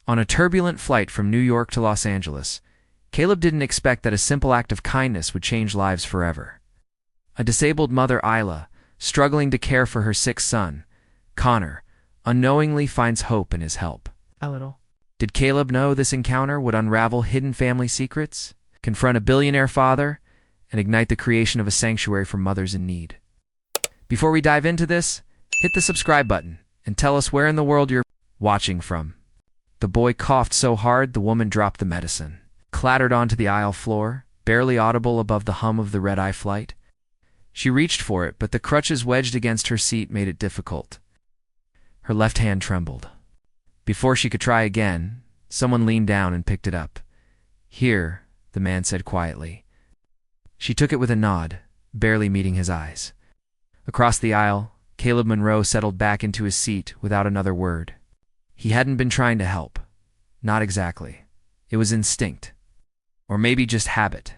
On a turbulent flight from New York to Los Angeles, Caleb didn't expect that a simple act of kindness would change lives forever. A disabled mother, Isla, struggling to care for her sick son, Connor, unknowingly finds hope in his help. A little. Did Caleb know this encounter would unravel hidden family secrets, confront a billionaire father, and ignite the creation of a sanctuary for mothers in need? Before we dive into this, hit the subscribe button and tell us where in the world you're watching from. The boy coughed so hard the woman dropped the medicine, clattered onto the aisle floor, barely audible above the hum of the red-eye flight. She reached for it, but the crutches wedged against her seat made it difficult. Her left hand trembled. Before she could try again, someone leaned down and picked it up. "Here," the man said quietly. She took it with a nod, barely meeting his eyes. Across the aisle, Caleb Monroe settled back into his seat without another word. He hadn't been trying to help. Not exactly. It was instinct. Or maybe just habit.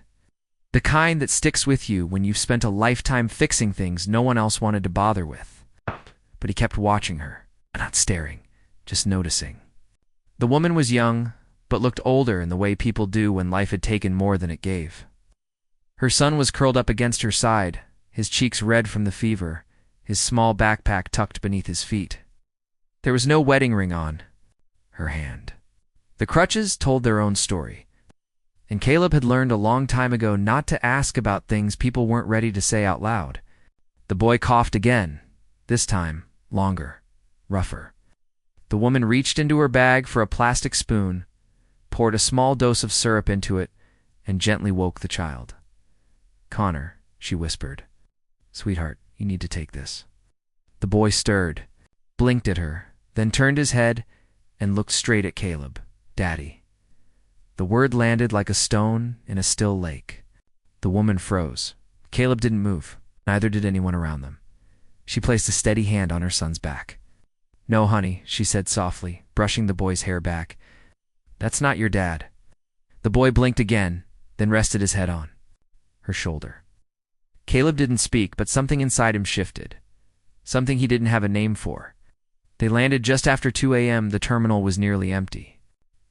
The kind that sticks with you when you've spent a lifetime fixing things no one else wanted to bother with. But he kept watching her, not staring, just noticing. The woman was young, but looked older in the way people do when life had taken more than it gave. Her son was curled up against her side, his cheeks red from the fever, his small backpack tucked beneath his feet. There was no wedding ring on her hand. The crutches told their own story. And Caleb had learned a long time ago not to ask about things people weren't ready to say out loud. The boy coughed again, this time longer, rougher. The woman reached into her bag for a plastic spoon, poured a small dose of syrup into it, and gently woke the child. "Connor," she whispered. "Sweetheart, you need to take this." The boy stirred, blinked at her, then turned his head and looked straight at Caleb. "Daddy." The word landed like a stone in a still lake. The woman froze. Caleb didn't move. Neither did anyone around them. She placed a steady hand on her son's back. "No, honey," she said softly, brushing the boy's hair back. "That's not your dad." The boy blinked again, then rested his head on her shoulder. Caleb didn't speak, but something inside him shifted. Something he didn't have a name for. They landed just after 2 a.m. The terminal was nearly empty.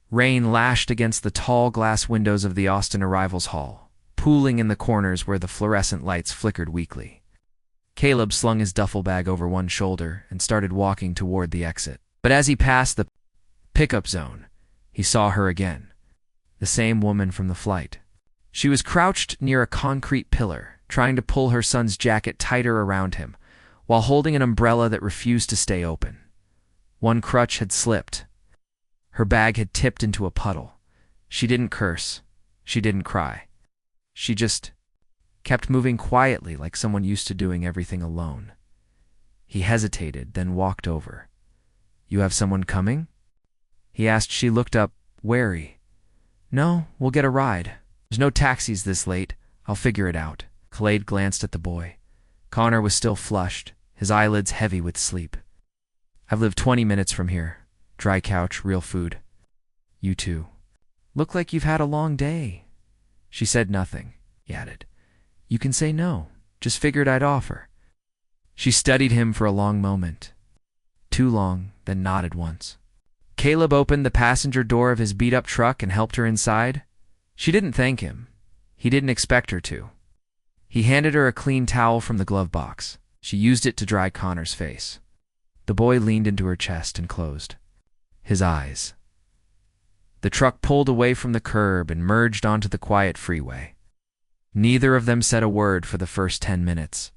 Rain lashed against the tall glass windows of the Austin arrivals hall, pooling in the corners where the fluorescent lights flickered weakly. Caleb slung his duffel bag over one shoulder and started walking toward the exit. But as he passed the pickup zone, he saw her again. The same woman from the flight. She was crouched near a concrete pillar, trying to pull her son's jacket tighter around him, while holding an umbrella that refused to stay open. One crutch had slipped. Her bag had tipped into a puddle. She didn't curse. She didn't cry. She just kept moving quietly like someone used to doing everything alone. He hesitated, then walked over. "You have someone coming?" he asked. She looked up, wary. "No, we'll get a ride. There's no taxis this late. I'll figure it out." Khaled glanced at the boy. Connor was still flushed, his eyelids heavy with sleep. "I've lived 20 minutes from here. Dry couch, real food." "You too. Look like you've had a long day." She said nothing. He added, "You can say no. Just figured I'd offer." She studied him for a long moment. Too long, then nodded once. Caleb opened the passenger door of his beat-up truck and helped her inside. She didn't thank him. He didn't expect her to. He handed her a clean towel from the glove box. She used it to dry Connor's face. The boy leaned into her chest and closed his eyes. The truck pulled away from the curb and merged onto the quiet freeway. Neither of them said a word for the first 10 minutes.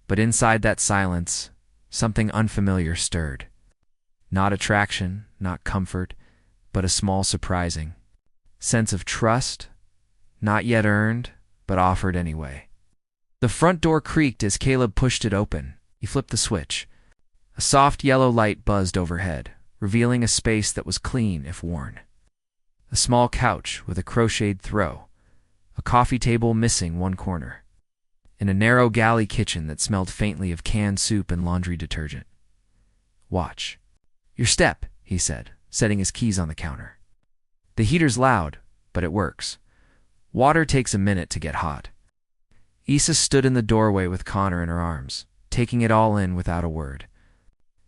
But inside that silence, something unfamiliar stirred. Not attraction, not comfort, but a small surprising sense of trust, not yet earned, but offered anyway. The front door creaked as Caleb pushed it open. He flipped the switch. A soft yellow light buzzed overhead, revealing a space that was clean if worn. A small couch with a crocheted throw, a coffee table missing one corner, and a narrow galley kitchen that smelled faintly of canned soup and laundry detergent. "Watch your step," he said, setting his keys on the counter. "The heater's loud, but it works. Water takes a minute to get hot." Issa stood in the doorway with Connor in her arms, taking it all in without a word.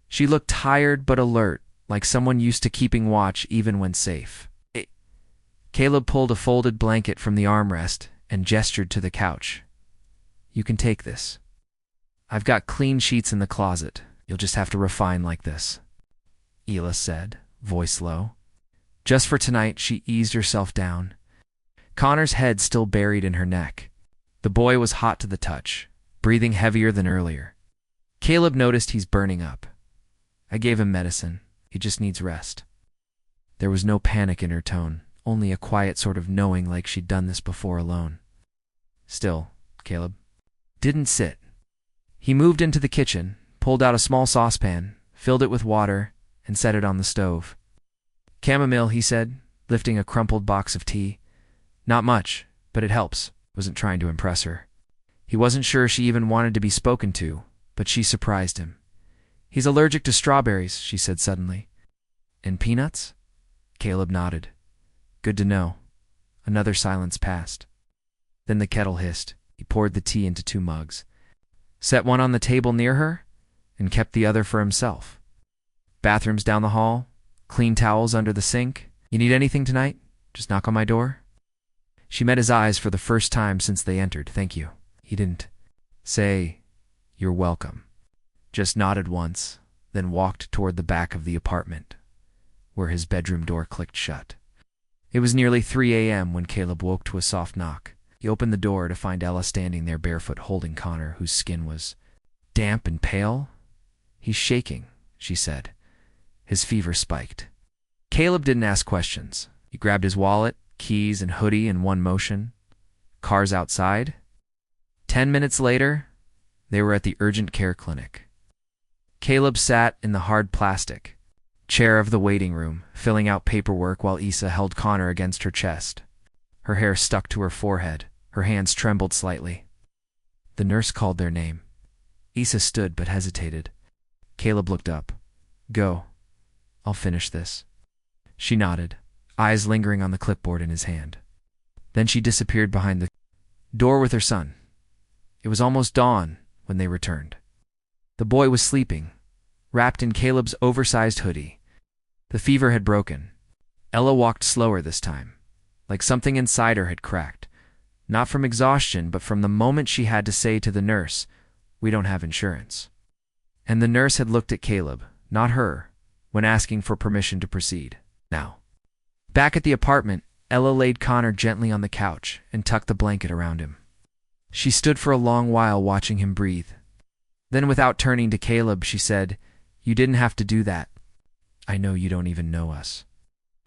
She looked tired but alert, like someone used to keeping watch even when safe. Caleb pulled a folded blanket from the armrest and gestured to the couch. You can take this. I've got clean sheets in the closet. You'll just have to refine like this, Ela said, voice low. Just for tonight, she eased herself down, Connor's head still buried in her neck. The boy was hot to the touch, breathing heavier than earlier. Caleb noticed he's burning up. I gave him medicine. He just needs rest. There was no panic in her tone, only a quiet sort of knowing like she'd done this before alone. Still, Caleb didn't sit. He moved into the kitchen, pulled out a small saucepan, filled it with water, and set it on the stove. Chamomile, he said, lifting a crumpled box of tea. Not much, but it helps. Wasn't trying to impress her. He wasn't sure she even wanted to be spoken to, but she surprised him. He's allergic to strawberries, she said suddenly. And peanuts? Caleb nodded. Good to know. Another silence passed. Then the kettle hissed. He poured the tea into 2 mugs, set one on the table near her, and kept the other for himself. Bathrooms down the hall, clean towels under the sink. You need anything tonight? Just knock on my door. She met his eyes for the first time since they entered. Thank you. He didn't say, you're welcome. Just nodded once, then walked toward the back of the apartment, where his bedroom door clicked shut. It was nearly 3 a.m. when Caleb woke to a soft knock. He opened the door to find Ella standing there barefoot holding Connor, whose skin was damp and pale. He's shaking, she said. His fever spiked. Caleb didn't ask questions. He grabbed his wallet, keys, and hoodie in one motion. Cars outside. 10 minutes later, they were at the urgent care clinic. Caleb sat in the hard plastic chair of the waiting room, filling out paperwork while Issa held Connor against her chest. Her hair stuck to her forehead. Her hands trembled slightly. The nurse called their name. Issa stood but hesitated. Caleb looked up. Go. I'll finish this. She nodded, eyes lingering on the clipboard in his hand. Then she disappeared behind the door with her son. It was almost dawn when they returned. The boy was sleeping, wrapped in Caleb's oversized hoodie. The fever had broken. Ella walked slower this time, like something inside her had cracked. Not from exhaustion, but from the moment she had to say to the nurse, we don't have insurance. And the nurse had looked at Caleb, not her, when asking for permission to proceed. Now, back at the apartment, Ella laid Connor gently on the couch and tucked the blanket around him. She stood for a long while watching him breathe. Then without turning to Caleb, she said, You didn't have to do that. I know you don't even know us.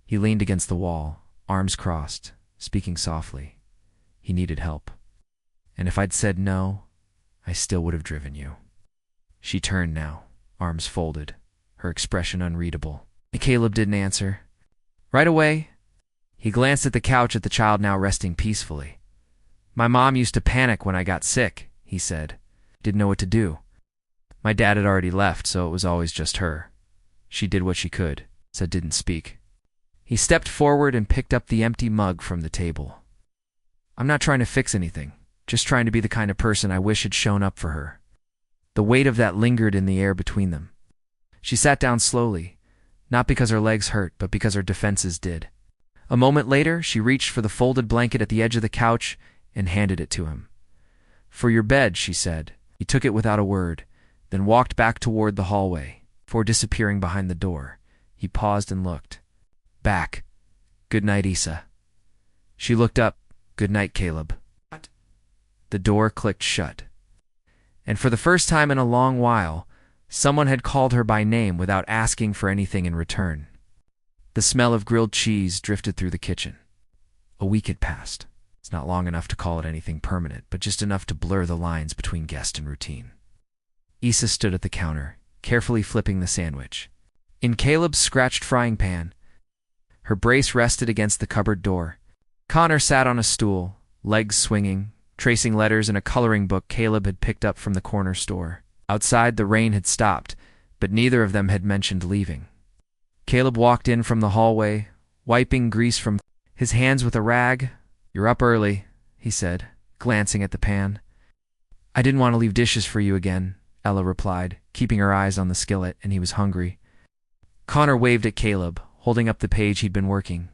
He leaned against the wall, arms crossed, speaking softly. He needed help. And if I'd said no, I still would have driven you. She turned now, arms folded, her expression unreadable. Caleb didn't answer. Right away, he glanced at the couch at the child now resting peacefully. My mom used to panic when I got sick, he said. Didn't know what to do. My dad had already left, so it was always just her. She did what she could, said didn't speak. He stepped forward and picked up the empty mug from the table. I'm not trying to fix anything, just trying to be the kind of person I wish had shown up for her. The weight of that lingered in the air between them. She sat down slowly, not because her legs hurt, but because her defenses did. A moment later, she reached for the folded blanket at the edge of the couch and handed it to him. For your bed, she said. He took it without a word, then walked back toward the hallway. Before disappearing behind the door, he paused and looked. Back. Good night, Issa. She looked up. Good night, Caleb. What? The door clicked shut. And for the first time in a long while, someone had called her by name without asking for anything in return. The smell of grilled cheese drifted through the kitchen. A week had passed. It's not long enough to call it anything permanent, but just enough to blur the lines between guest and routine. Issa stood at the counter, carefully flipping the sandwich. In Caleb's scratched frying pan, her brace rested against the cupboard door. Connor sat on a stool, legs swinging, tracing letters in a coloring book Caleb had picked up from the corner store. Outside, the rain had stopped, but neither of them had mentioned leaving. Caleb walked in from the hallway, wiping grease from his hands with a rag. You're up early, he said, glancing at the pan. I didn't want to leave dishes for you again, Ella replied, keeping her eyes on the skillet, and he was hungry. Connor waved at Caleb, holding up the page he'd been working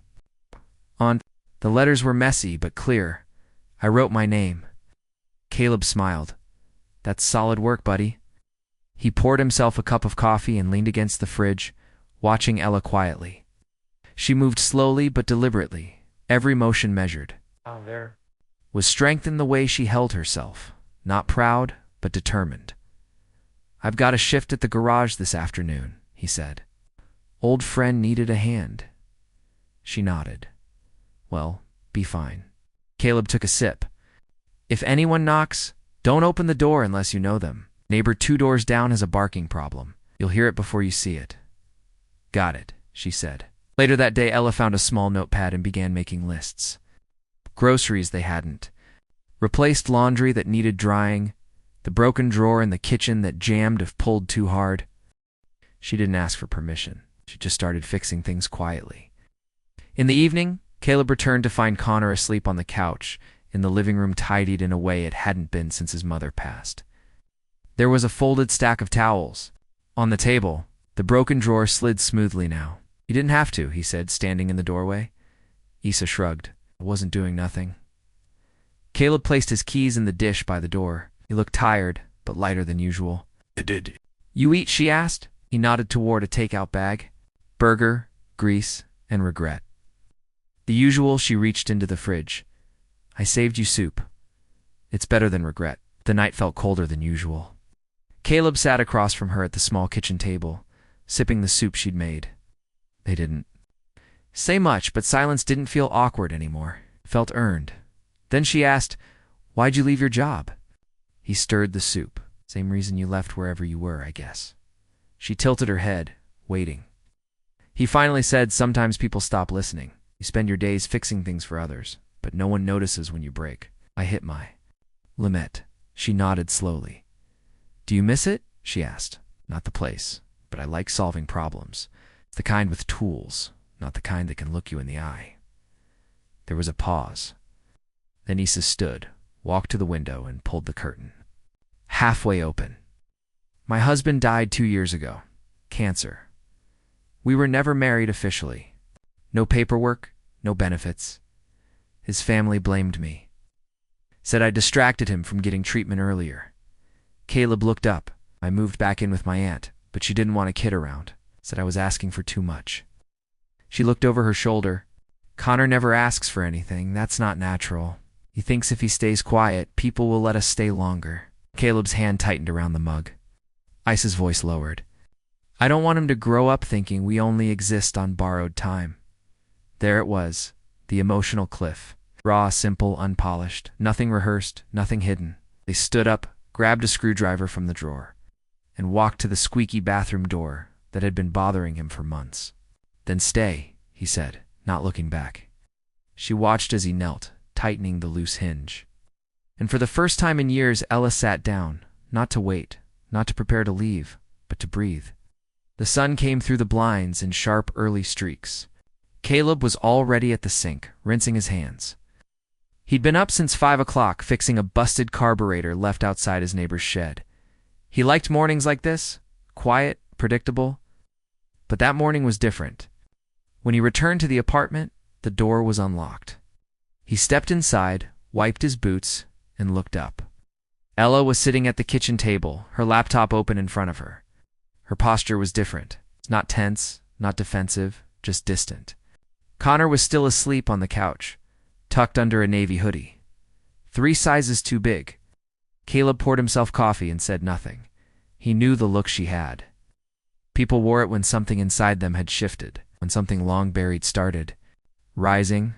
on. The letters were messy but clear. I wrote my name. Caleb smiled. That's solid work, buddy. He poured himself a cup of coffee and leaned against the fridge, watching Ella quietly. She moved slowly but deliberately, every motion measured. There was strength in the way she held herself, not proud, but determined. I've got a shift at the garage this afternoon, he said. Old friend needed a hand. She nodded. Well, be fine. Caleb took a sip. If anyone knocks, don't open the door unless you know them. Neighbor 2 doors down has a barking problem. You'll hear it before you see it. Got it, she said. Later that day, Ella found a small notepad and began making lists. Groceries they hadn't. Replaced laundry that needed drying. The broken drawer in the kitchen that jammed if pulled too hard. She didn't ask for permission. She just started fixing things quietly. In the evening, Caleb returned to find Connor asleep on the couch, in the living room tidied in a way it hadn't been since his mother passed. There was a folded stack of towels. On the table, the broken drawer slid smoothly now. You didn't have to, he said, standing in the doorway. Issa shrugged. I wasn't doing nothing. Caleb placed his keys in the dish by the door. He looked tired, but lighter than usual. It did. You eat, she asked. He nodded toward a takeout bag. Burger, grease, and regret. The usual, she reached into the fridge. I saved you soup. It's better than regret. The night felt colder than usual. Caleb sat across from her at the small kitchen table, sipping the soup she'd made. They didn't say much, but silence didn't feel awkward anymore. It felt earned. Then she asked, Why'd you leave your job? He stirred the soup. Same reason you left wherever you were, I guess. She tilted her head, waiting. He finally said, Sometimes people stop listening. You spend your days fixing things for others, but no one notices when you break. I hit my limit. She nodded slowly. Do you miss it? She asked. Not the place, but I like solving problems. It's the kind with tools, not the kind that can look you in the eye. There was a pause. Then Issa stood, walked to the window, and pulled the curtain. Halfway open. My husband died 2 years ago. Cancer. We were never married officially. No paperwork, no benefits. His family blamed me. Said I distracted him from getting treatment earlier. Caleb looked up. I moved back in with my aunt, but she didn't want a kid around. Said I was asking for too much. She looked over her shoulder. Connor never asks for anything. That's not natural. He thinks if he stays quiet, people will let us stay longer. Caleb's hand tightened around the mug. Isa's voice lowered. I don't want him to grow up thinking we only exist on borrowed time. There it was, the emotional cliff. Raw, simple, unpolished. Nothing rehearsed, nothing hidden. They stood up, grabbed a screwdriver from the drawer, and walked to the squeaky bathroom door that had been bothering him for months. Then stay, he said, not looking back. She watched as he knelt, tightening the loose hinge. And for the first time in years, Ella sat down, not to wait, not to prepare to leave, but to breathe. The sun came through the blinds in sharp early streaks. Caleb was already at the sink, rinsing his hands. He'd been up since 5 o'clock, fixing a busted carburetor left outside his neighbor's shed. He liked mornings like this, quiet, predictable. But that morning was different. When he returned to the apartment, the door was unlocked. He stepped inside, wiped his boots, and looked up. Ella was sitting at the kitchen table, her laptop open in front of her. Her posture was different. Not tense, not defensive, just distant. Connor was still asleep on the couch, tucked under a navy hoodie. 3 sizes too big. Caleb poured himself coffee and said nothing. He knew the look she had. People wore it when something inside them had shifted, when something long buried started. Rising.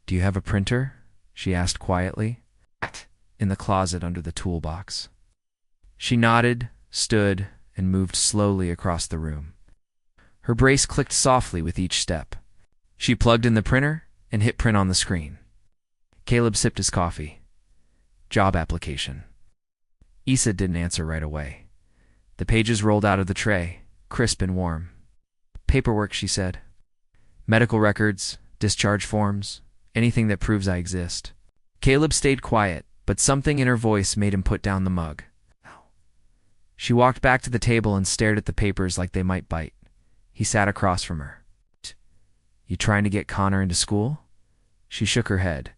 Do you have a printer? She asked quietly. In the closet under the toolbox. She nodded, stood, and moved slowly across the room. Her brace clicked softly with each step. She plugged in the printer and hit print on the screen. Caleb sipped his coffee. Job application. Issa didn't answer right away. The pages rolled out of the tray, crisp and warm. Paperwork, she said. Medical records, discharge forms, anything that proves I exist. Caleb stayed quiet, but something in her voice made him put down the mug. She walked back to the table and stared at the papers like they might bite. He sat across from her. You trying to get Connor into school? She shook her head.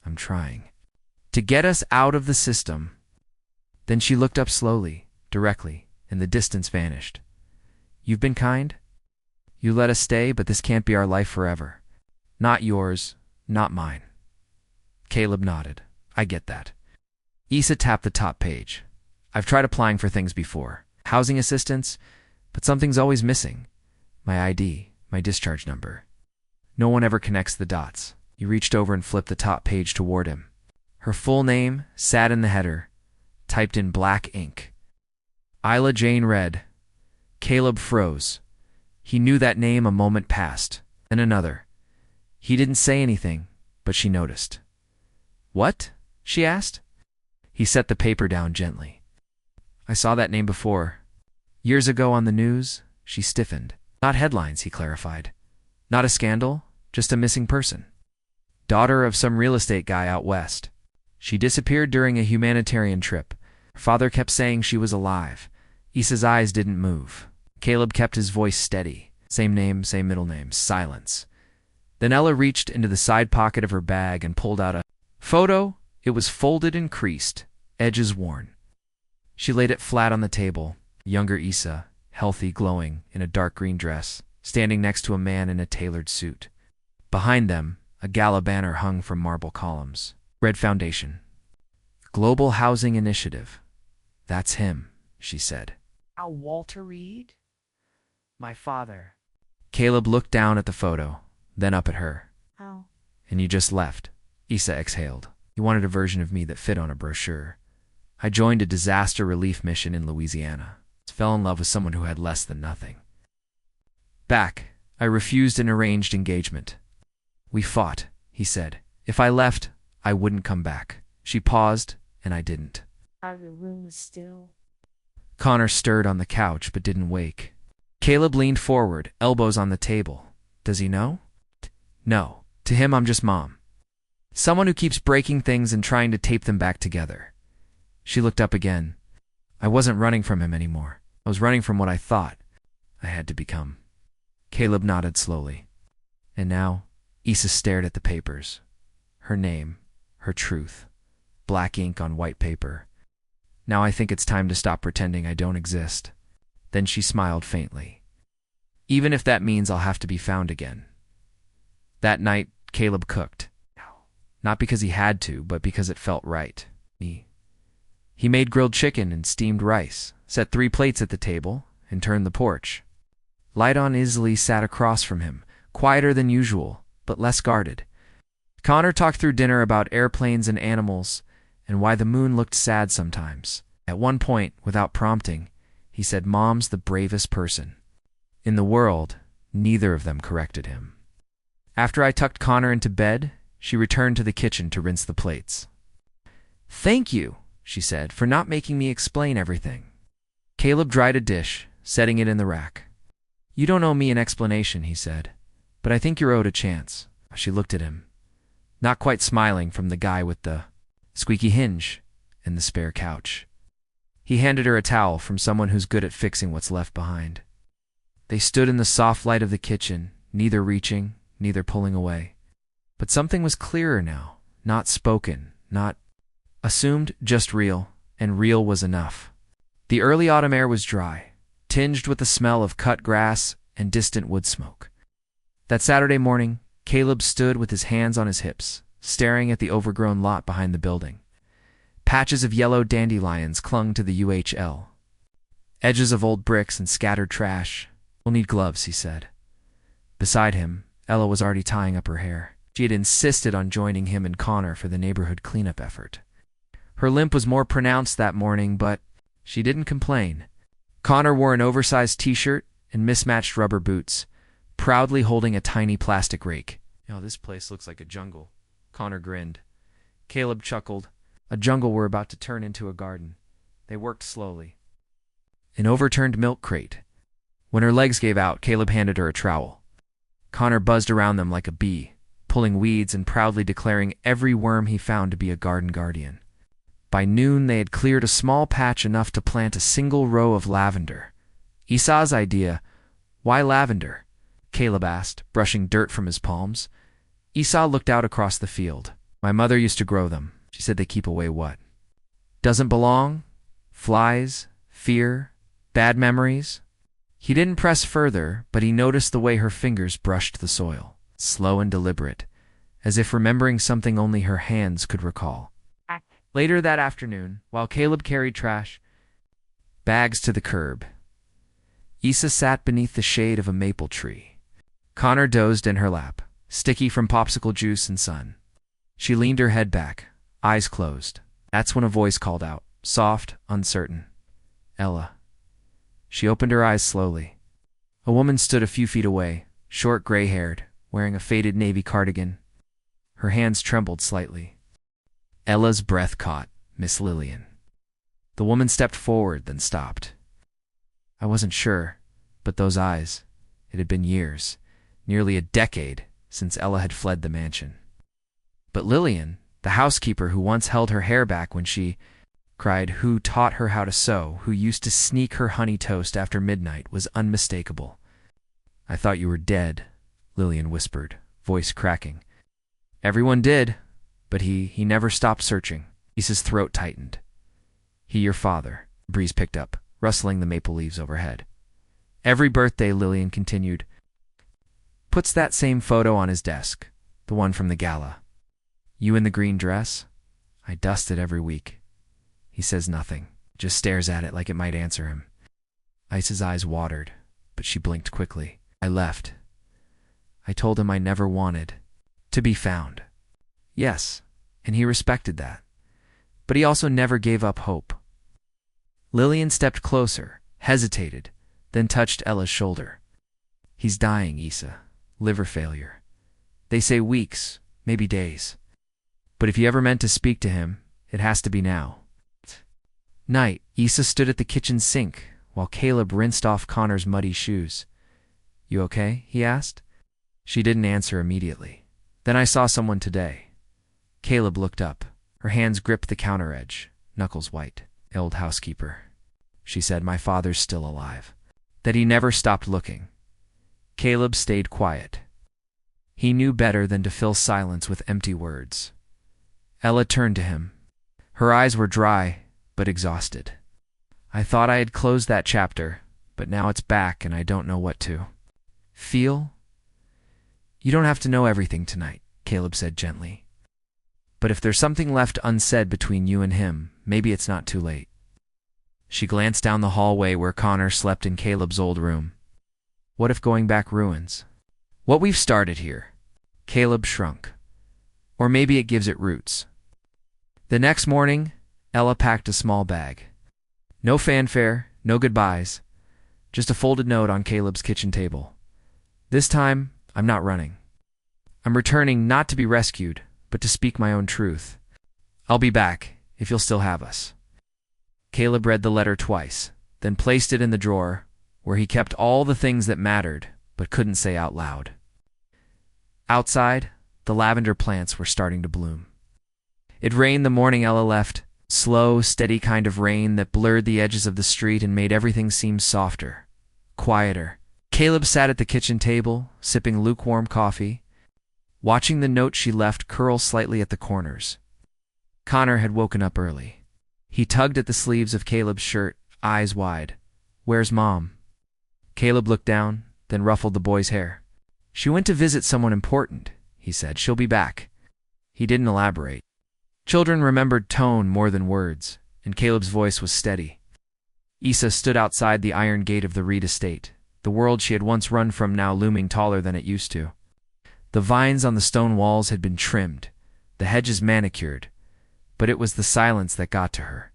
I'm trying. To get us out of the system. Then she looked up slowly, directly, and the distance vanished. You've been kind? You let us stay, but this can't be our life forever. Not yours, not mine. Caleb nodded. I get that. Issa tapped the top page. I've tried applying for things before. Housing assistance, but something's always missing. My ID, my discharge number. No one ever connects the dots. He reached over and flipped the top page toward him. Her full name sat in the header, typed in black ink. Isla Jane read. Caleb froze. He knew that name a moment past, then another. He didn't say anything, but she noticed. What? She asked. He set the paper down gently. I saw that name before. Years ago on the news. She stiffened. Not headlines, he clarified. Not a scandal, just a missing person. Daughter of some real estate guy out west. She disappeared during a humanitarian trip. Her father kept saying she was alive. Issa's eyes didn't move. Caleb kept his voice steady. Same name, same middle name. Silence. Then Ella reached into the side pocket of her bag and pulled out a photo. It was folded and creased, edges worn. She laid it flat on the table. Younger Issa, healthy, glowing, in a dark green dress, standing next to a man in a tailored suit. Behind them, a gala banner hung from marble columns. Red foundation. Global Housing Initiative. That's him, she said. Walter Reed? My father. Caleb looked down at the photo, then up at her. How? And you just left. Issa exhaled. He wanted a version of me that fit on a brochure. I joined a disaster relief mission in Louisiana. Fell in love with someone who had less than nothing. Back, I refused an arranged engagement. We fought, he said. If I left, I wouldn't come back. She paused, and I didn't. Are the rooms still? Connor stirred on the couch but didn't wake. Caleb leaned forward, elbows on the table. Does he know? No. To him, I'm just mom. Someone who keeps breaking things and trying to tape them back together. She looked up again. I wasn't running from him anymore. I was running from what I thought I had to become. Caleb nodded slowly. And now, Issa stared at the papers. Her name, her truth. Black ink on white paper. Now I think it's time to stop pretending I don't exist. Then she smiled faintly. Even if that means I'll have to be found again. That night, Caleb cooked. Not because he had to, but because it felt right. He made grilled chicken and steamed rice, set 3 plates at the table, and turned the porch. Light-on Isley sat across from him, quieter than usual, but less guarded. Connor talked through dinner about airplanes and animals, and why the moon looked sad sometimes. At one point, without prompting, he said, Mom's the bravest person. In the world, neither of them corrected him. After I tucked Connor into bed, she returned to the kitchen to rinse the plates. Thank you, she said, for not making me explain everything. Caleb dried a dish, setting it in the rack. You don't owe me an explanation, he said, but I think you're owed a chance. She looked at him, not quite smiling from the guy with the squeaky hinge and the spare couch. He handed her a towel from someone who's good at fixing what's left behind. They stood in the soft light of the kitchen, neither reaching, neither pulling away. But something was clearer now, not spoken, not assumed, just real, and real was enough. The early autumn air was dry, tinged with the smell of cut grass and distant wood smoke. That Saturday morning, Caleb stood with his hands on his hips, staring at the overgrown lot behind the building. Patches of yellow dandelions clung to the UHL. Edges of old bricks and scattered trash. We'll need gloves, he said. Beside him, Ella was already tying up her hair. She had insisted on joining him and Connor for the neighborhood cleanup effort. Her limp was more pronounced that morning, but she didn't complain. Connor wore an oversized t-shirt and mismatched rubber boots, proudly holding a tiny plastic rake. This place looks like a jungle. Connor grinned. Caleb chuckled. A jungle were about to turn into a garden. They worked slowly. An overturned milk crate. When her legs gave out, Caleb handed her a trowel. Connor buzzed around them like a bee, pulling weeds and proudly declaring every worm he found to be a garden guardian. By noon, they had cleared a small patch enough to plant a single row of lavender. Issa's idea, Why lavender? Caleb asked, brushing dirt from his palms. Esau looked out across the field. My mother used to grow them. She said they keep away what? Doesn't belong? Flies? Fear? Bad memories? He didn't press further, but he noticed the way her fingers brushed the soil, slow and deliberate, as if remembering something only her hands could recall. Later that afternoon, while Caleb carried trash bags to the curb, Issa sat beneath the shade of a maple tree. Connor dozed in her lap, sticky from popsicle juice and sun. She leaned her head back, eyes closed. That's when a voice called out, soft, uncertain. Ella. She opened her eyes slowly. A woman stood a few feet away, short, gray-haired, wearing a faded navy cardigan. Her hands trembled slightly. Ella's breath caught. Miss Lillian. The woman stepped forward, then stopped. I wasn't sure, but those eyes. It had been years, nearly a decade, since Ella had fled the mansion. But Lillian, the housekeeper who once held her hair back when she cried, who taught her how to sew, who used to sneak her honey toast after midnight, was unmistakable. I thought you were dead, Lillian whispered, voice cracking. Everyone did, but he never stopped searching. Issa's throat tightened. He your father, the breeze picked up, rustling the maple leaves overhead. Every birthday, Lillian continued, puts that same photo on his desk, the one from the gala. You in the green dress? I dust it every week. He says nothing, just stares at it like it might answer him. Isa's eyes watered, but she blinked quickly. I left. I told him I never wanted to be found. Yes, and he respected that. But he also never gave up hope. Lillian stepped closer, hesitated, then touched Ella's shoulder. He's dying, Issa. Liver failure. They say weeks, maybe days. But if you ever meant to speak to him, it has to be now. Night, Issa stood at the kitchen sink while Caleb rinsed off Connor's muddy shoes. You okay? He asked. She didn't answer immediately. Then I saw someone today. Caleb looked up. Her hands gripped the counter edge, knuckles white. Old housekeeper. She said my father's still alive. That he never stopped looking. Caleb stayed quiet. He knew better than to fill silence with empty words. Ella turned to him. Her eyes were dry, but exhausted. I thought I had closed that chapter, but now it's back and I don't know what to feel. You don't have to know everything tonight, Caleb said gently. But if there's something left unsaid between you and him, maybe it's not too late. She glanced down the hallway where Connor slept in Caleb's old room. What if going back ruins what we've started here? Caleb shrunk. Or maybe it gives it roots. The next morning, Ella packed a small bag. No fanfare, no goodbyes, just a folded note on Caleb's kitchen table. This time, I'm not running. I'm returning not to be rescued, but to speak my own truth. I'll be back, if you'll still have us. Caleb read the letter twice, then placed it in the drawer, where he kept all the things that mattered, but couldn't say out loud. Outside, the lavender plants were starting to bloom. It rained the morning Ella left, slow, steady kind of rain that blurred the edges of the street and made everything seem softer, quieter. Caleb sat at the kitchen table, sipping lukewarm coffee, watching the note she left curl slightly at the corners. Connor had woken up early. He tugged at the sleeves of Caleb's shirt, eyes wide. Where's Mom? Caleb looked down, then ruffled the boy's hair. She went to visit someone important, he said. She'll be back. He didn't elaborate. Children remembered tone more than words, and Caleb's voice was steady. Issa stood outside the iron gate of the Reed estate, the world she had once run from now looming taller than it used to. The vines on the stone walls had been trimmed, the hedges manicured, but it was the silence that got to her.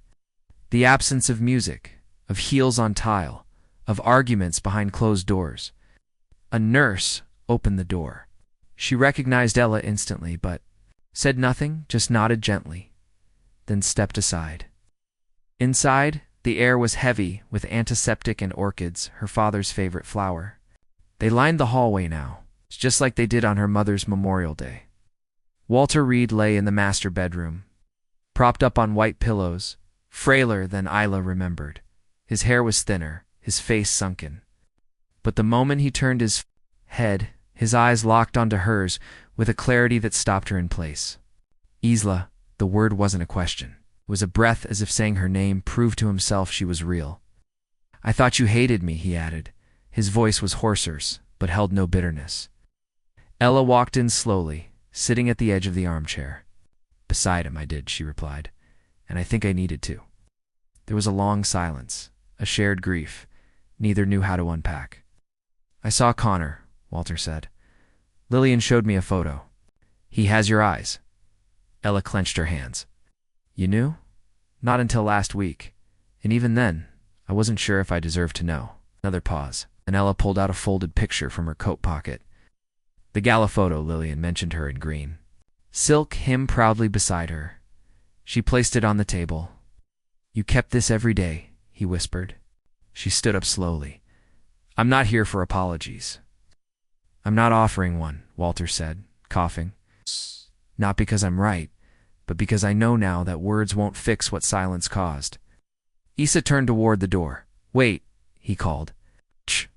The absence of music, of heels on tile, of arguments behind closed doors. A nurse opened the door. She recognized Ella instantly, but said nothing, just nodded gently, then stepped aside. Inside, the air was heavy with antiseptic and orchids, her father's favorite flower. They lined the hallway now, just like they did on her mother's Memorial Day. Walter Reed lay in the master bedroom, propped up on white pillows, frailer than Isla remembered. His hair was thinner, his face sunken. But the moment he turned his head, his eyes locked onto hers with a clarity that stopped her in place. Isla, the word wasn't a question. It was a breath, as if saying her name proved to himself she was real. "I thought you hated me," he added. His voice was hoarser, but held no bitterness. Ella walked in slowly, sitting at the edge of the armchair. "Beside him, I did," she replied, "and I think I needed to." There was a long silence, a shared grief. Neither knew how to unpack. "I saw Connor," Walter said. "Lillian showed me a photo. He has your eyes." Ella clenched her hands. "You knew?" "Not until last week. And even then, I wasn't sure if I deserved to know." Another pause, and Ella pulled out a folded picture from her coat pocket. The gala photo, Lillian mentioned her in green. Silk, him proudly beside her. She placed it on the table. "You kept this every day," he whispered. She stood up slowly. "I'm not here for apologies." "I'm not offering one," Walter said, coughing. "Not because I'm right, but because I know now that words won't fix what silence caused." Issa turned toward the door. "Wait," he called. "Shh.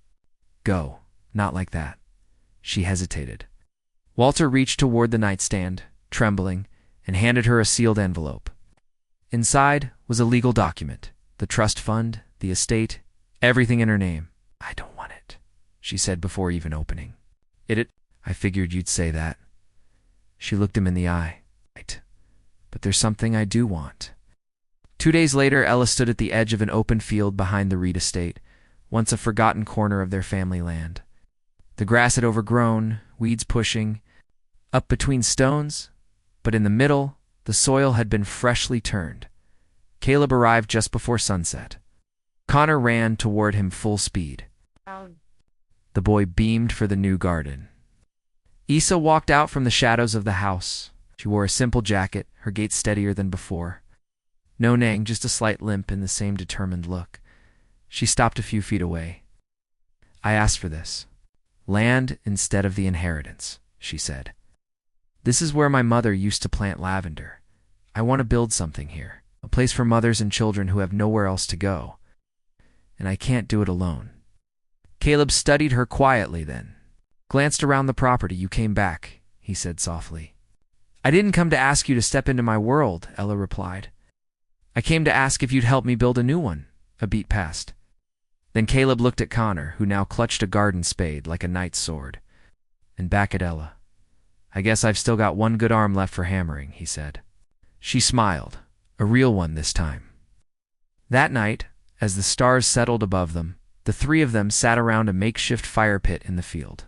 Go. Not like that." She hesitated. Walter reached toward the nightstand, trembling, and handed her a sealed envelope. Inside was a legal document, the trust fund, the estate, everything in her name. "I don't want it," she said before even opening. I figured you'd say that." She looked him in the eye. "Right. But there's something I do want." 2 days later, Ella stood at the edge of an open field behind the Reed estate, once a forgotten corner of their family land. The grass had overgrown, weeds pushing up between stones, but in the middle, the soil had been freshly turned. Caleb arrived just before sunset. Connor ran toward him full speed. The boy beamed for the new garden. Issa walked out from the shadows of the house. She wore a simple jacket, her gait steadier than before. No nang, just a slight limp and the same determined look. She stopped a few feet away. "I asked for this. Land instead of the inheritance," she said. "This is where my mother used to plant lavender. I want to build something here, a place for mothers and children who have nowhere else to go. And I can't do it alone." Caleb studied her quietly then. "Glanced around the property, you came back," he said softly. "I didn't come to ask you to step into my world," Ella replied. "I came to ask if you'd help me build a new one." A beat passed. Then Caleb looked at Connor, who now clutched a garden spade like a knight's sword, and back at Ella. "I guess I've still got one good arm left for hammering," he said. She smiled, a real one this time. That night, as the stars settled above them, the three of them sat around a makeshift fire pit in the field.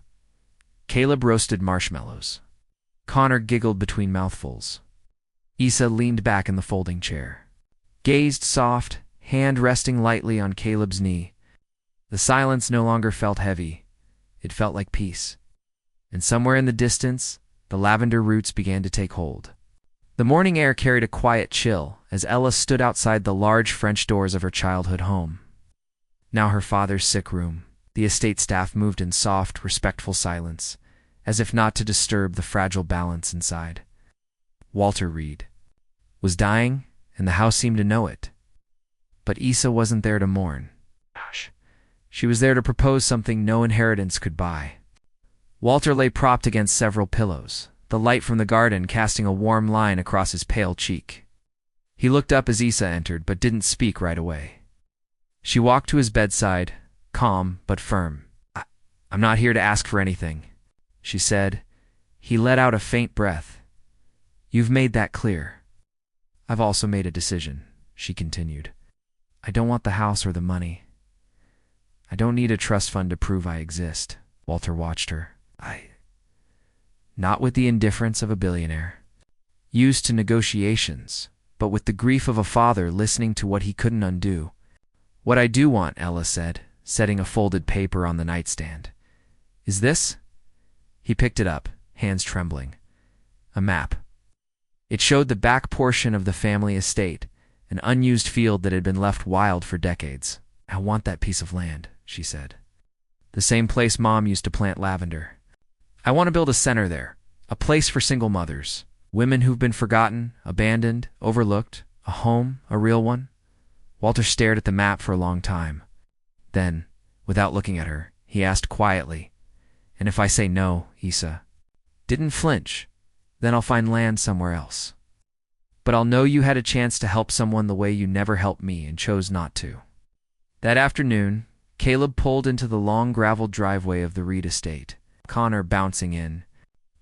Caleb roasted marshmallows. Connor giggled between mouthfuls. Issa leaned back in the folding chair, gazed soft, hand resting lightly on Caleb's knee. The silence no longer felt heavy. It felt like peace. And somewhere in the distance, the lavender roots began to take hold. The morning air carried a quiet chill as Ella stood outside the large French doors of her childhood home. Now her father's sick room. The estate staff moved in soft, respectful silence, as if not to disturb the fragile balance inside. Walter Reed was dying, and the house seemed to know it. But Issa wasn't there to mourn. She was there to propose something no inheritance could buy. Walter lay propped against several pillows, the light from the garden casting a warm line across his pale cheek. He looked up as Issa entered, but didn't speak right away. She walked to his bedside, calm but firm. I'm not here to ask for anything," she said. He let out a faint breath. "You've made that clear." "I've also made a decision," she continued. "I don't want the house or the money. I don't need a trust fund to prove I exist." Walter watched her. Not with the indifference of a billionaire, used to negotiations, but with the grief of a father listening to what he couldn't undo. "What I do want," Ella said, setting a folded paper on the nightstand, "is this?" He picked it up, hands trembling. A map. It showed the back portion of the family estate, an unused field that had been left wild for decades. "I want that piece of land," she said. "The same place Mom used to plant lavender. I want to build a center there, a place for single mothers, women who've been forgotten, abandoned, overlooked, a home, a real one." Walter stared at the map for a long time. Then, without looking at her, he he asked quietly. And if I say no, Issa didn't flinch, then I'll find land somewhere else. But I'll know you had a chance to help someone the way you never helped me and chose not to. That afternoon, Caleb pulled into the long gravel driveway of the Reed estate, Connor bouncing in,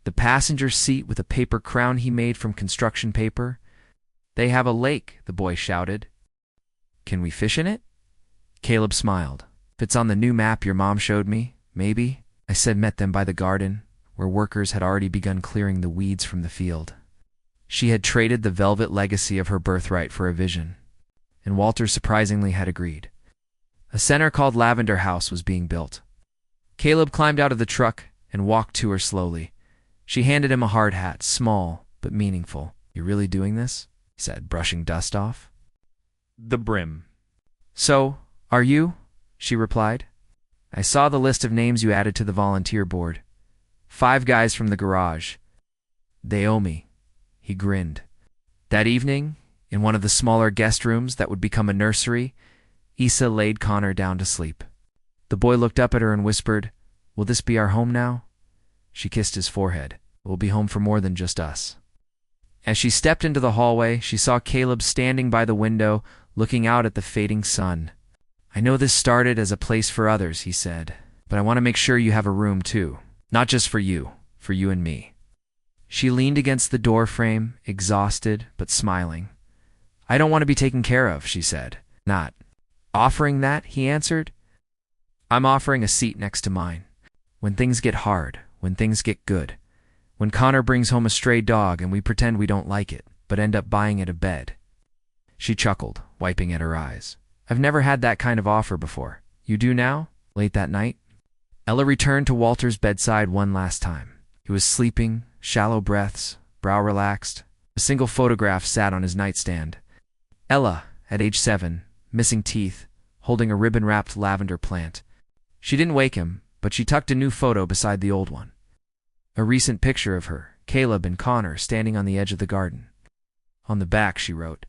the passenger seat with a paper crown he made from construction paper. They have a lake, the boy shouted. Can we fish in it? Caleb smiled. If it's on the new map your mom showed me, maybe. I said met them by the garden, where workers had already begun clearing the weeds from the field. She had traded the velvet legacy of her birthright for a vision, and Walter surprisingly had agreed. A center called Lavender House was being built. Caleb climbed out of the truck and walked to her slowly. She handed him a hard hat, small but meaningful. You really doing this? He said, brushing dust off. The brim. So, are you? She replied. I saw the list of names you added to the volunteer board. 5 guys from the garage. They owe me. He grinned. That evening, in one of the smaller guest rooms that would become a nursery, Issa laid Connor down to sleep. The boy looked up at her and whispered, Will this be our home now? She kissed his forehead. We'll be home for more than just us. As she stepped into the hallway, she saw Caleb standing by the window, looking out at the fading sun. I know this started as a place for others, he said, but I want to make sure you have a room too. Not just for you and me. She leaned against the door frame, exhausted but smiling. I don't want to be taken care of, she said. Not offering that, he answered. I'm offering a seat next to mine. When things get hard, when things get good. When Connor brings home a stray dog and we pretend we don't like it, but end up buying it a bed. She chuckled, wiping at her eyes. I've never had that kind of offer before. You do now? Late that night? Ella returned to Walter's bedside one last time. He was sleeping, shallow breaths, brow relaxed. A single photograph sat on his nightstand. Ella, at age 7, missing teeth, holding a ribbon-wrapped lavender plant. She didn't wake him, but she tucked a new photo beside the old one. A recent picture of her, Caleb and Connor, standing on the edge of the garden. On the back, she wrote,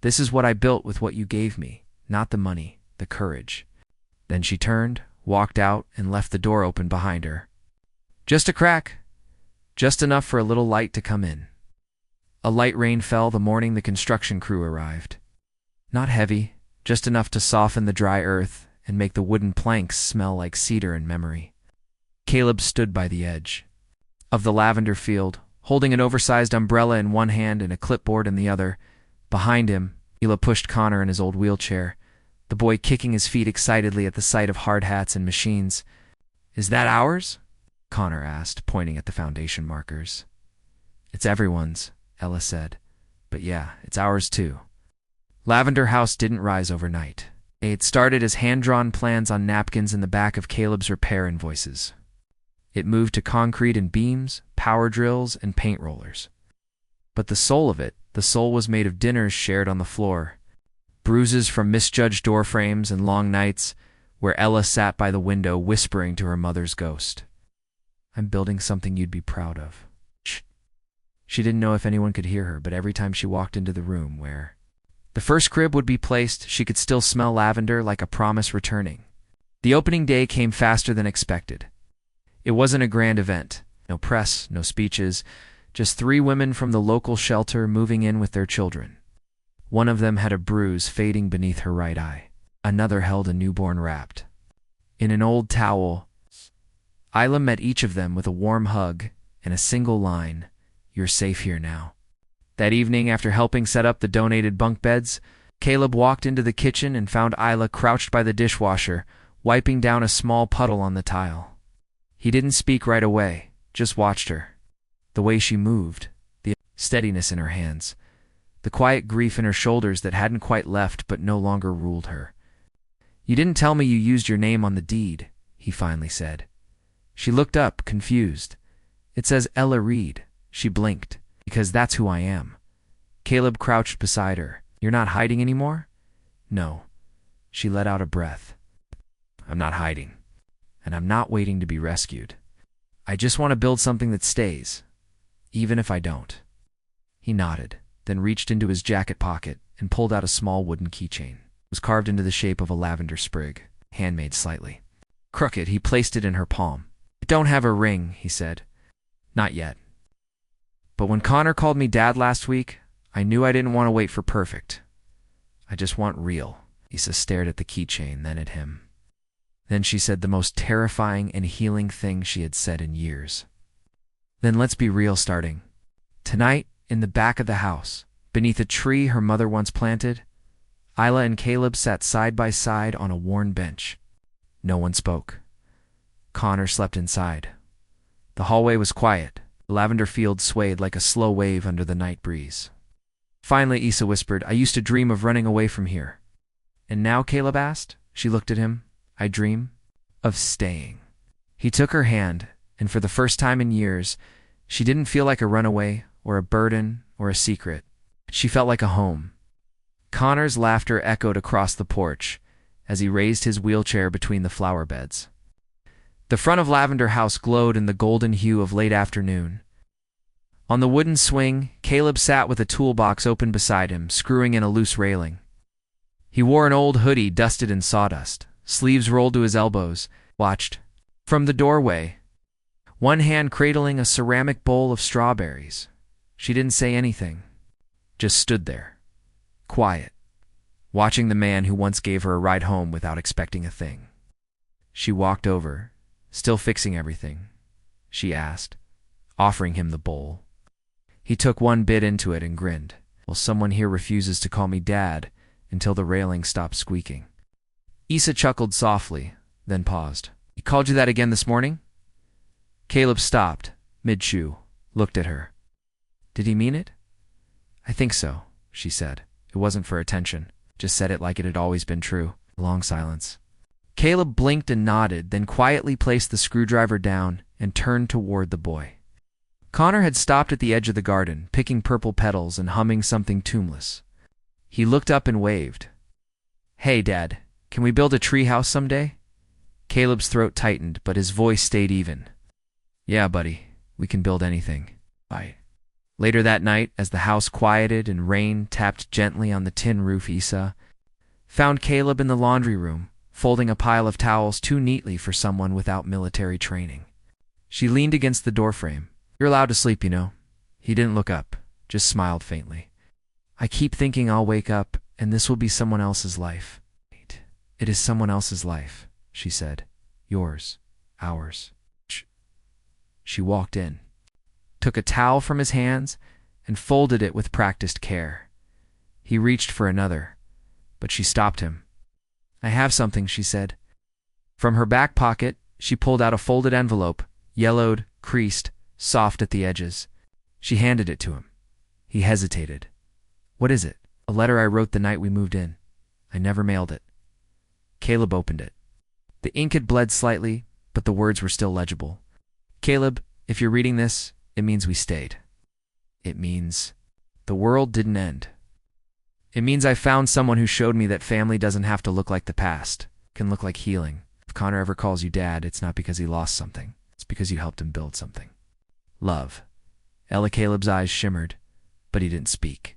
This is what I built with what you gave me, not the money, the courage. Then she turned, walked out, and left the door open behind her. Just a crack. Just enough for a little light to come in. A light rain fell the morning the construction crew arrived. Not heavy, just enough to soften the dry earth and make the wooden planks smell like cedar in memory. Caleb stood by the edge of the lavender field, holding an oversized umbrella in one hand and a clipboard in the other. Behind him, Ella pushed Connor in his old wheelchair, the boy kicking his feet excitedly at the sight of hard hats and machines. Is that ours? Connor asked, pointing at the foundation markers. It's everyone's, Ella said. But yeah, it's ours too. Lavender House didn't rise overnight. It started as hand-drawn plans on napkins in the back of Caleb's repair invoices. It moved to concrete and beams, power drills, and paint rollers. But the soul of it, the soul was made of dinners shared on the floor, bruises from misjudged door frames and long nights where Ella sat by the window whispering to her mother's ghost. I'm building something you'd be proud of. Shh. She didn't know if anyone could hear her, but every time she walked into the room where the first crib would be placed, she could still smell lavender like a promise returning. The opening day came faster than expected. It wasn't a grand event. No press, no speeches, just 3 women from the local shelter moving in with their children. One of them had a bruise fading beneath her right eye. Another held a newborn wrapped in an old towel. Isla met each of them with a warm hug and a single line, You're safe here now. That evening, after helping set up the donated bunk beds, Caleb walked into the kitchen and found Isla crouched by the dishwasher, wiping down a small puddle on the tile. He didn't speak right away, just watched her. The way she moved, the steadiness in her hands, the quiet grief in her shoulders that hadn't quite left but no longer ruled her. You didn't tell me you used your name on the deed, he finally said. She looked up, confused. It says Ella Reed. She blinked. Because that's who I am. Caleb crouched beside her. You're not hiding anymore? No. She let out a breath. I'm not hiding. And I'm not waiting to be rescued. I just want to build something that stays, even if I don't. He nodded, then reached into his jacket pocket and pulled out a small wooden keychain. It was carved into the shape of a lavender sprig, handmade slightly. Crooked, he placed it in her palm. "I don't have a ring," he said. "Not yet. But when Connor called me dad last week, I knew I didn't want to wait for perfect. I just want real." Issa stared at the keychain, then at him. Then she said the most terrifying and healing thing she had said in years. "Then let's be real starting. Tonight, in the back of the house, beneath a tree her mother once planted, Isla and Caleb sat side by side on a worn bench. No one spoke. Connor slept inside. The hallway was quiet. The lavender field swayed like a slow wave under the night breeze. Finally, Issa whispered, "I used to dream of running away from here." "And now?" Caleb asked. She looked at him. "I dream of staying." He took her hand, and for the first time in years, she didn't feel like a runaway or a burden or a secret. She felt like a home. Connor's laughter echoed across the porch as he raised his wheelchair between the flower beds. The front of Lavender House glowed in the golden hue of late afternoon. On the wooden swing, Caleb sat with a toolbox open beside him, screwing in a loose railing. He wore an old hoodie dusted in sawdust, sleeves rolled to his elbows, watched from the doorway, one hand cradling a ceramic bowl of strawberries. She didn't say anything, just stood there, quiet, watching the man who once gave her a ride home without expecting a thing. She walked over, still fixing everything. She asked, offering him the bowl. He took one bit into it and grinned. "Well, someone here refuses to call me dad until the railing stopped squeaking." Issa chuckled softly, then paused. "He called you that again this morning?" Caleb stopped, mid-chew, looked at her. "Did he mean it?" "I think so," she said. It wasn't for attention, just said it like it had always been true. A long silence. Caleb blinked and nodded, then quietly placed the screwdriver down and turned toward the boy. Connor had stopped at the edge of the garden, picking purple petals and humming something tuneless. He looked up and waved. "Hey, Dad, can we build a treehouse someday?" Caleb's throat tightened, but his voice stayed even. "Yeah, buddy, we can build anything. Bye." Later that night, as the house quieted and rain tapped gently on the tin roof, Issa found Caleb in the laundry room, folding a pile of towels too neatly for someone without military training. She leaned against the doorframe. "You're allowed to sleep, you know." He didn't look up, just smiled faintly. "I keep thinking I'll wake up and this will be someone else's life." "It is someone else's life," she said. "Yours, ours." She walked in, took a towel from his hands, and folded it with practiced care. He reached for another, but she stopped him. "I have something," she said. From her back pocket, she pulled out a folded envelope, yellowed, creased, soft at the edges. She handed it to him. He hesitated. "What is it?" "A letter I wrote the night we moved in. I never mailed it." Caleb opened it. The ink had bled slightly, but the words were still legible. "Caleb, if you're reading this, it means we stayed. It means the world didn't end. It means I found someone who showed me that family doesn't have to look like the past. It can look like healing. If Connor ever calls you dad, it's not because he lost something. It's because you helped him build something. Love." Ella Caleb's eyes shimmered, but he didn't speak.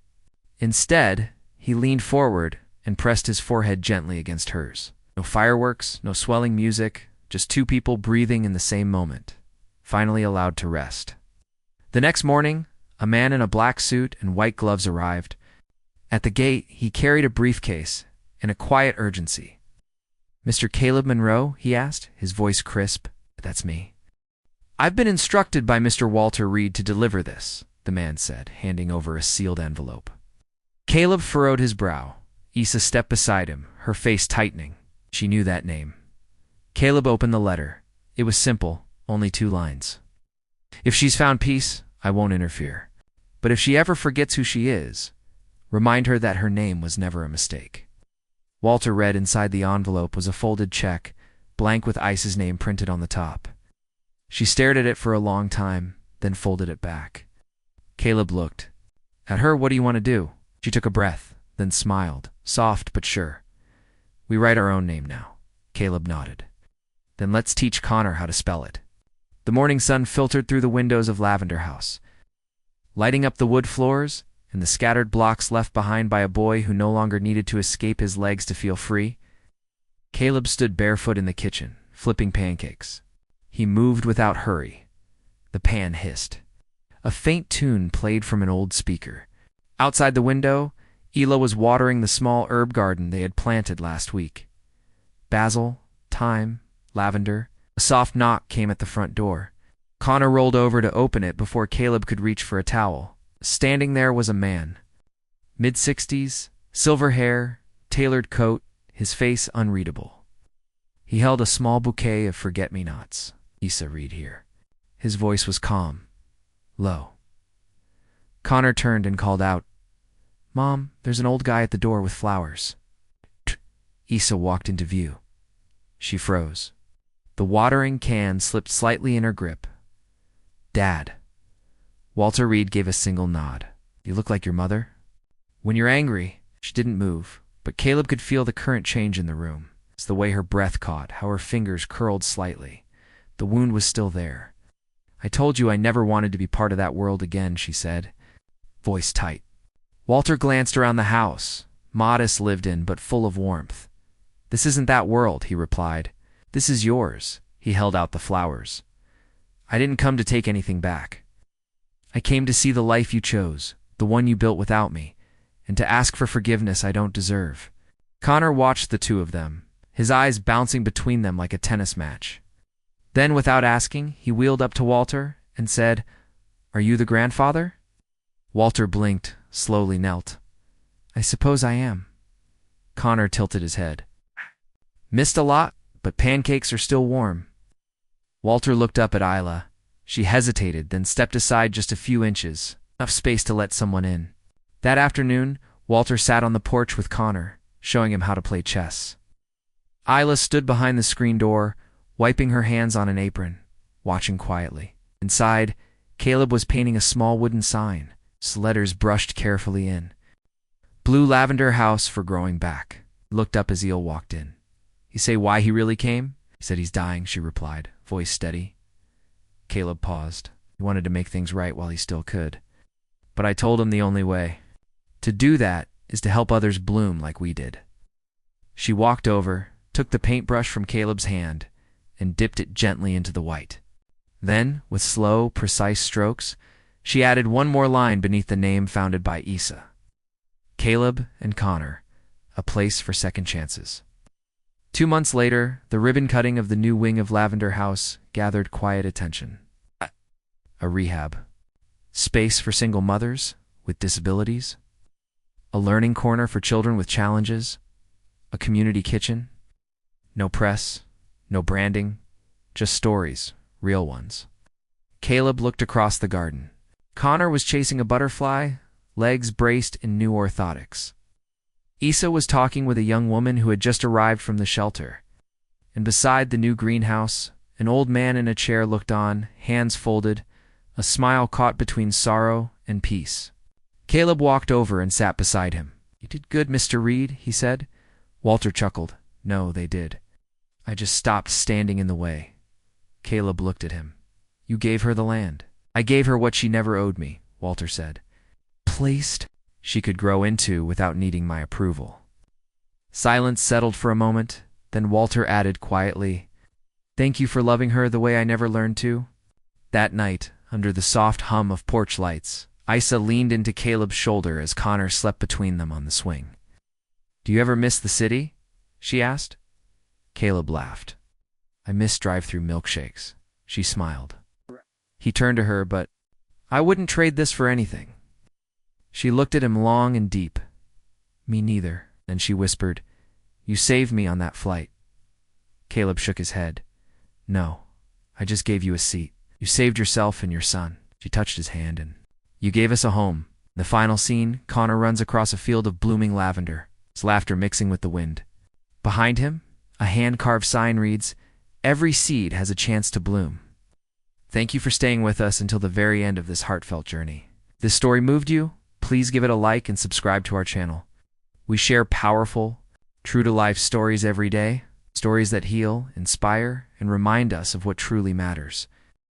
Instead, he leaned forward and pressed his forehead gently against hers. No fireworks, no swelling music, just two people breathing in the same moment, finally allowed to rest. The next morning, a man in a black suit and white gloves arrived. At the gate, he carried a briefcase and a quiet urgency. "Mr. Caleb Monroe?" he asked, his voice crisp. "That's me." "I've been instructed by Mr. Walter Reed to deliver this," the man said, handing over a sealed envelope. Caleb furrowed his brow. Issa stepped beside him, her face tightening. She knew that name. Caleb opened the letter. It was simple, only 2 lines. "If she's found peace, I won't interfere. But if she ever forgets who she is, remind her that her name was never a mistake." Walter read inside the envelope was a folded check, blank with Ice's name printed on the top. She stared at it for a long time, then folded it back. Caleb looked. At her, "What do you want to do?" She took a breath, then smiled, soft but sure. "We write our own name now." Caleb nodded. "Then let's teach Connor how to spell it." The morning sun filtered through the windows of Lavender House, lighting up the wood floors and the scattered blocks left behind by a boy who no longer needed to escape his legs to feel free. Caleb stood barefoot in the kitchen, flipping pancakes. He moved without hurry. The pan hissed. A faint tune played from an old speaker. Outside the window, Ela was watering the small herb garden they had planted last week. Basil, thyme, lavender. A soft knock came at the front door. Connor rolled over to open it before Caleb could reach for a towel. Standing there was a man. Mid-60s, silver hair, tailored coat, his face unreadable. He held a small bouquet of forget-me-nots. Issa, read here. His voice was calm, low. Connor turned and called out, "Mom, there's an old guy at the door with flowers." Issa walked into view. She froze. The watering can slipped slightly in her grip. "Dad." Walter Reed gave a single nod. "You look like your mother." "When you're angry." She didn't move, but Caleb could feel the current change in the room. It's the way her breath caught, how her fingers curled slightly. The wound was still there. "I told you I never wanted to be part of that world again," she said, voice tight. Walter glanced around the house, modest lived in but full of warmth. "This isn't that world," he replied. "This is yours." He held out the flowers. "I didn't come to take anything back. I came to see the life you chose, the one you built without me, and to ask for forgiveness I don't deserve." Connor watched the two of them, his eyes bouncing between them like a tennis match. Then, without asking, he wheeled up to Walter and said, "Are you the grandfather?" Walter blinked, slowly knelt. "I suppose I am." Connor tilted his head. "Missed a lot, but pancakes are still warm." Walter looked up at Isla. She hesitated, then stepped aside just a few inches, enough space to let someone in. That afternoon, Walter sat on the porch with Connor, showing him how to play chess. Isla stood behind the screen door, wiping her hands on an apron, watching quietly. Inside, Caleb was painting a small wooden sign, his letters brushed carefully in. "Blue Lavender House for Growing Back." He looked up as Eel walked in. "You say why he really came?" He said he's dying, she replied, voice steady. Caleb paused. He wanted to make things right while he still could. "But I told him the only way to do that is to help others bloom like we did." She walked over, took the paintbrush from Caleb's hand, and dipped it gently into the white. Then, with slow, precise strokes, she added one more line beneath the name founded by Issa. Caleb and Connor, a place for second chances. 2 months later, the ribbon cutting of the new wing of Lavender House gathered quiet attention. A rehab. Space for single mothers with disabilities. A learning corner for children with challenges. A community kitchen. No press, no branding, just stories, real ones. Caleb looked across the garden. Connor was chasing a butterfly, legs braced in new orthotics. Issa was talking with a young woman who had just arrived from the shelter. And beside the new greenhouse, an old man in a chair looked on, hands folded, a smile caught between sorrow and peace. Caleb walked over and sat beside him. "You did good, Mr. Reed," he said. Walter chuckled. "No, they did. I just stopped standing in the way." Caleb looked at him. "You gave her the land." "I gave her what she never owed me," Walter said. "Placed she could grow into without needing my approval." Silence settled for a moment, then Walter added quietly, "Thank you for loving her the way I never learned to." That night, under the soft hum of porch lights, Issa leaned into Caleb's shoulder as Connor slept between them on the swing. "Do you ever miss the city?" she asked. Caleb laughed. "I miss drive-through milkshakes." She smiled. He turned to her, "But I wouldn't trade this for anything." She looked at him long and deep. "Me neither." Then she whispered, "You saved me on that flight." Caleb shook his head. "No, I just gave you a seat. You saved yourself and your son." She touched his hand, "And you gave us a home." In the final scene, Connor runs across a field of blooming lavender, his laughter mixing with the wind. Behind him, a hand-carved sign reads, "Every seed has a chance to bloom." Thank you for staying with us until the very end of this heartfelt journey. If this story moved you, please give it a like and subscribe to our channel. We share powerful, true-to-life stories every day, stories that heal, inspire, and remind us of what truly matters.